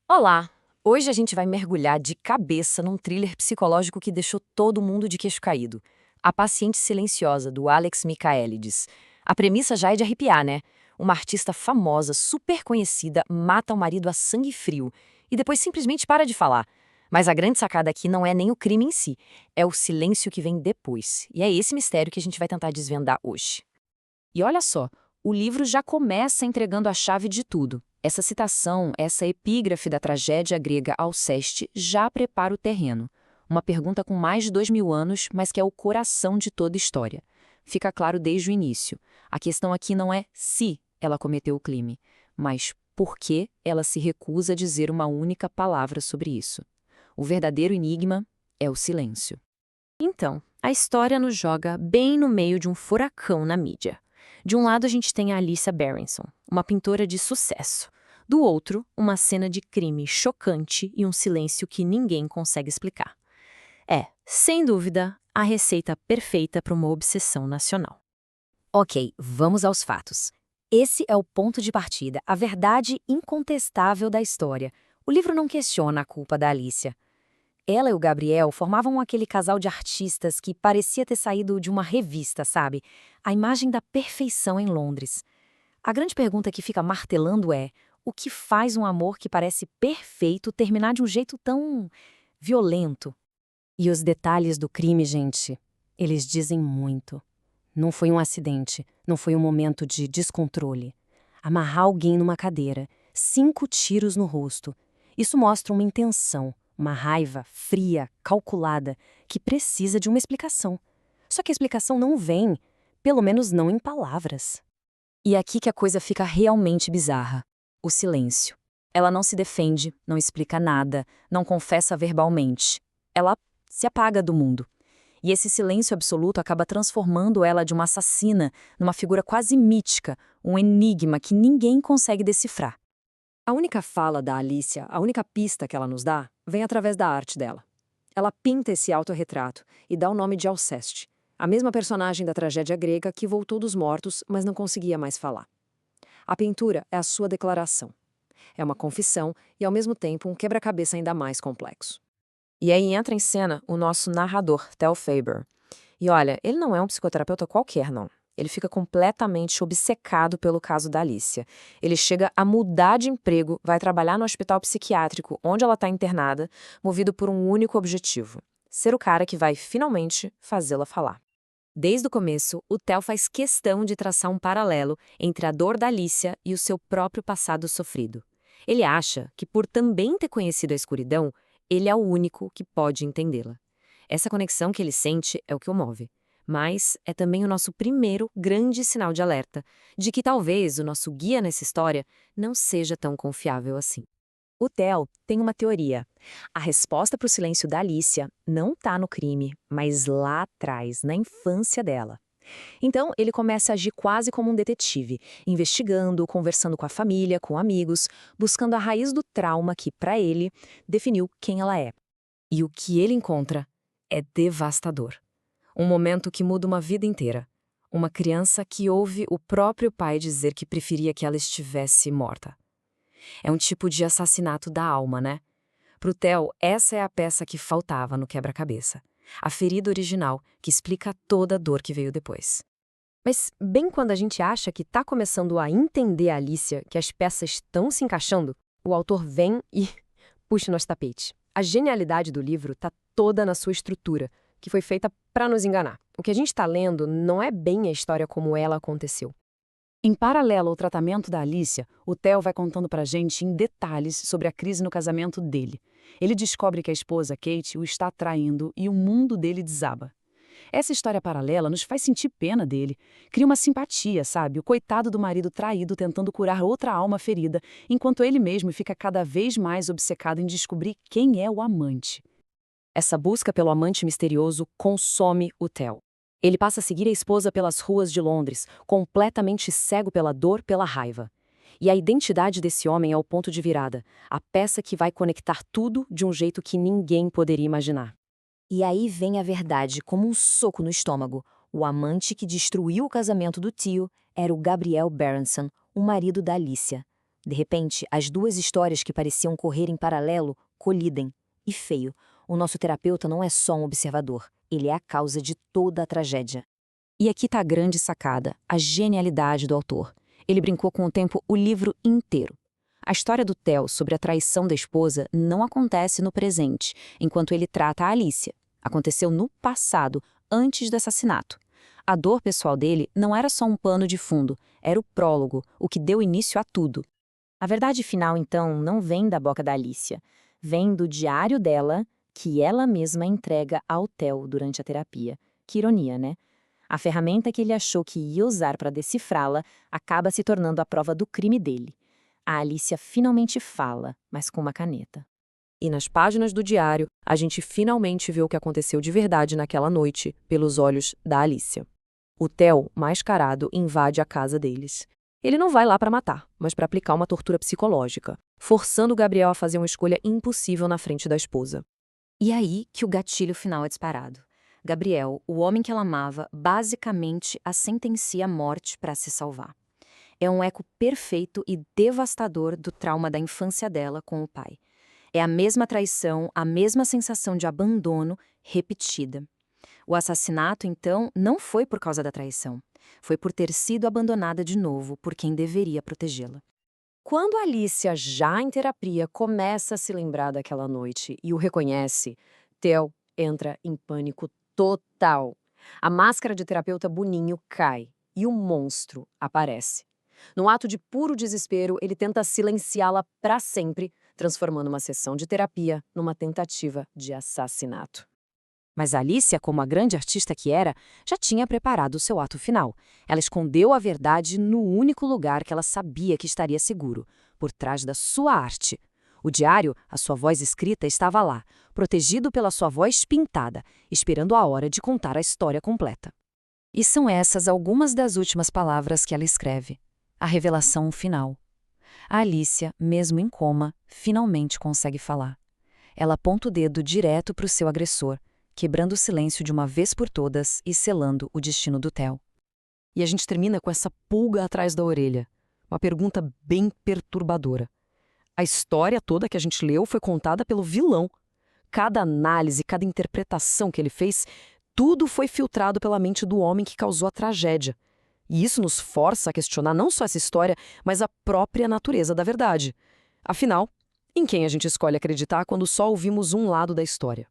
Olá! Hoje a gente vai mergulhar de cabeça num thriller psicológico que deixou todo mundo de queixo caído. A Paciente Silenciosa, do Alex Michaelides. A premissa já é de arrepiar, né? Uma artista famosa, super conhecida, mata o marido a sangue frio e depois simplesmente para de falar. Mas a grande sacada aqui não é nem o crime em si, é o silêncio que vem depois. E é esse mistério que a gente vai tentar desvendar hoje. E olha só, o livro já começa entregando a chave de tudo. Essa citação, essa epígrafe da tragédia grega Alceste já prepara o terreno. Uma pergunta com mais de 2000 anos, mas que é o coração de toda história. Fica claro desde o início. A questão aqui não é se ela cometeu o crime, mas por que ela se recusa a dizer uma única palavra sobre isso. O verdadeiro enigma é o silêncio. Então, a história nos joga bem no meio de um furacão na mídia. De um lado, a gente tem a Alicia Berenson, uma pintora de sucesso. Do outro, uma cena de crime chocante e um silêncio que ninguém consegue explicar. É, sem dúvida, a receita perfeita para uma obsessão nacional. Ok, vamos aos fatos. Esse é o ponto de partida, a verdade incontestável da história. O livro não questiona a culpa da Alicia. Ela e o Gabriel formavam aquele casal de artistas que parecia ter saído de uma revista, sabe? A imagem da perfeição em Londres. A grande pergunta que fica martelando é: o que faz um amor que parece perfeito terminar de um jeito tão violento? E os detalhes do crime, gente, eles dizem muito. Não foi um acidente, não foi um momento de descontrole. Amarrar alguém numa cadeira, 5 tiros no rosto. Isso mostra uma intenção, uma raiva fria, calculada, que precisa de uma explicação. Só que a explicação não vem, pelo menos não em palavras. E é aqui que a coisa fica realmente bizarra. O silêncio. Ela não se defende, não explica nada, não confessa verbalmente. Ela se apaga do mundo. E esse silêncio absoluto acaba transformando ela de uma assassina numa figura quase mítica, um enigma que ninguém consegue decifrar. A única fala da Alicia, a única pista que ela nos dá, vem através da arte dela. Ela pinta esse autorretrato e dá o nome de Alceste, a mesma personagem da tragédia grega que voltou dos mortos, mas não conseguia mais falar. A pintura é a sua declaração. É uma confissão e, ao mesmo tempo, um quebra-cabeça ainda mais complexo. E aí entra em cena o nosso narrador, Tel Faber. E olha, ele não é um psicoterapeuta qualquer, não. Ele fica completamente obcecado pelo caso da Alicia. Ele chega a mudar de emprego, vai trabalhar no hospital psiquiátrico onde ela está internada, movido por um único objetivo: ser o cara que vai, finalmente, fazê-la falar. Desde o começo, o Theo faz questão de traçar um paralelo entre a dor da Alicia e o seu próprio passado sofrido. Ele acha que, por também ter conhecido a escuridão, ele é o único que pode entendê-la. Essa conexão que ele sente é o que o move. Mas é também o nosso primeiro grande sinal de alerta de que talvez o nosso guia nessa história não seja tão confiável assim. O Theo tem uma teoria. A resposta para o silêncio da Alicia não está no crime, mas lá atrás, na infância dela. Então, ele começa a agir quase como um detetive, investigando, conversando com a família, com amigos, buscando a raiz do trauma que, para ele, definiu quem ela é. E o que ele encontra é devastador. Um momento que muda uma vida inteira. Uma criança que ouve o próprio pai dizer que preferia que ela estivesse morta. É um tipo de assassinato da alma, né? Pro Theo, essa é a peça que faltava no quebra-cabeça. A ferida original que explica toda a dor que veio depois. Mas bem quando a gente acha que tá começando a entender a Alicia, que as peças estão se encaixando, o autor vem e puxa nosso tapete. A genialidade do livro tá toda na sua estrutura, que foi feita para nos enganar. O que a gente está lendo não é bem a história como ela aconteceu. Em paralelo ao tratamento da Alicia, o Theo vai contando pra gente em detalhes sobre a crise no casamento dele. Ele descobre que a esposa, Kate, o está traindo e o mundo dele desaba. Essa história paralela nos faz sentir pena dele. Cria uma simpatia, sabe? O coitado do marido traído tentando curar outra alma ferida, enquanto ele mesmo fica cada vez mais obcecado em descobrir quem é o amante. Essa busca pelo amante misterioso consome o Theo. Ele passa a seguir a esposa pelas ruas de Londres, completamente cego pela dor, pela raiva. E a identidade desse homem é o ponto de virada, a peça que vai conectar tudo de um jeito que ninguém poderia imaginar. E aí vem a verdade como um soco no estômago. O amante que destruiu o casamento do tio era o Gabriel Berenson, o marido da Alicia. De repente, as duas histórias que pareciam correr em paralelo colidem. E feio, o nosso terapeuta não é só um observador, ele é a causa de toda a tragédia. E aqui está a grande sacada, a genialidade do autor. Ele brincou com o tempo o livro inteiro. A história do Theo sobre a traição da esposa não acontece no presente, enquanto ele trata a Alicia. Aconteceu no passado, antes do assassinato. A dor pessoal dele não era só um pano de fundo, era o prólogo, o que deu início a tudo. A verdade final, então, não vem da boca da Alicia. Vem do diário dela, que ela mesma entrega ao Theo durante a terapia. Que ironia, né? A ferramenta que ele achou que ia usar para decifrá-la acaba se tornando a prova do crime dele. A Alicia finalmente fala, mas com uma caneta. E nas páginas do diário, a gente finalmente vê o que aconteceu de verdade naquela noite, pelos olhos da Alicia. O Theo, mascarado, invade a casa deles. Ele não vai lá para matar, mas para aplicar uma tortura psicológica, forçando Gabriel a fazer uma escolha impossível na frente da esposa. E aí que o gatilho final é disparado. Gabriel, o homem que ela amava, basicamente a sentencia à morte para se salvar. É um eco perfeito e devastador do trauma da infância dela com o pai. É a mesma traição, a mesma sensação de abandono repetida. O assassinato, então, não foi por causa da traição. Foi por ter sido abandonada de novo por quem deveria protegê-la. Quando Alicia, já em terapia, começa a se lembrar daquela noite e o reconhece, Theo entra em pânico total. A máscara de terapeuta Boninho cai e o monstro aparece. Num ato de puro desespero, ele tenta silenciá-la para sempre, transformando uma sessão de terapia numa tentativa de assassinato. Mas Alicia, como a grande artista que era, já tinha preparado o seu ato final. Ela escondeu a verdade no único lugar que ela sabia que estaria seguro, por trás da sua arte. O diário, a sua voz escrita, estava lá, protegido pela sua voz pintada, esperando a hora de contar a história completa. E são essas algumas das últimas palavras que ela escreve. A revelação final. A Alicia, mesmo em coma, finalmente consegue falar. Ela aponta o dedo direto para o seu agressor, quebrando o silêncio de uma vez por todas e selando o destino do Theo. E a gente termina com essa pulga atrás da orelha. Uma pergunta bem perturbadora. A história toda que a gente leu foi contada pelo vilão. Cada análise, cada interpretação que ele fez, tudo foi filtrado pela mente do homem que causou a tragédia. E isso nos força a questionar não só essa história, mas a própria natureza da verdade. Afinal, em quem a gente escolhe acreditar quando só ouvimos um lado da história?